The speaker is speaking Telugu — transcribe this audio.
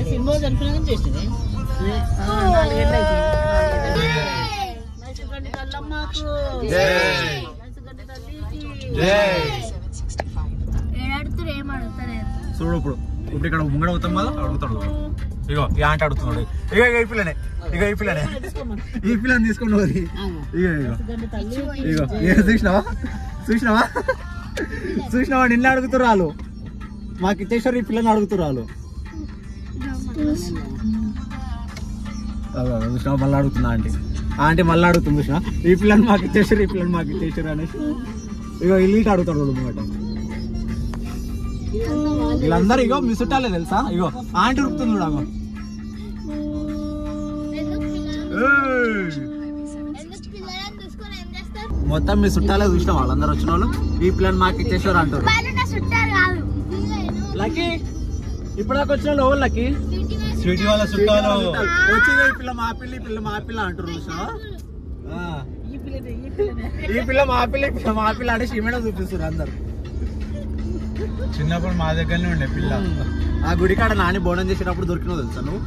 సినిమా చనిపోయినా చేస్తుంది చూడు ఇప్పుడు ఇక్కడ ముంగడ అవుతాం కదా అడుగుతాడు ఇగో ఈ ఆంట అడుగుతున్నాడు ఇక ఈ పిల్లనే ఈ పిల్లని తీసుకోండి మరి ఇగో ఇగో చూసినావా నిన్న అడుగుతారు వాళ్ళు మాకు ఇచ్చేసారు ఈ పిల్లని అడుగుతారు వాళ్ళు చూసినా మళ్ళీ అడుగుతున్నా ఆంటీ మళ్ళీ అడుగుతుంది చూసినా ఈ పిల్లని మాకు ఇచ్చేసారు అనేసి ఇగో ఇల్లు అడుగుతాడు ముంగట వీళ్ళందరూ ఇగో మీ చుట్టాలే తెలుసా ఇగో ఆంటీ ఉరుకుతుంది చూడగో మొత్తం మీ చుట్టాలే చూసినా వాళ్ళందరూ వచ్చిన వాళ్ళు ఈ పిల్లని మాకు ఇచ్చేసారు అంటారు లక్కీ ఇప్పటిదాకా వచ్చిన వాళ్ళు లక్కీ స్వీటీ వాళ్ళ చుట్టాలు వచ్చి ఈ పిల్ల మా పిల్ల అంటారు చూసినా ఈ పిల్ల మా పిల్ల అంటే సిమెంట్ చూపిస్తారు అందరు చిన్నప్పుడు మా దగ్గరనే ఉండే పిల్ల ఆ గుడి కాడ నాని బోనం చేసేటప్పుడు దొరికినో తెలుసా నువ్వు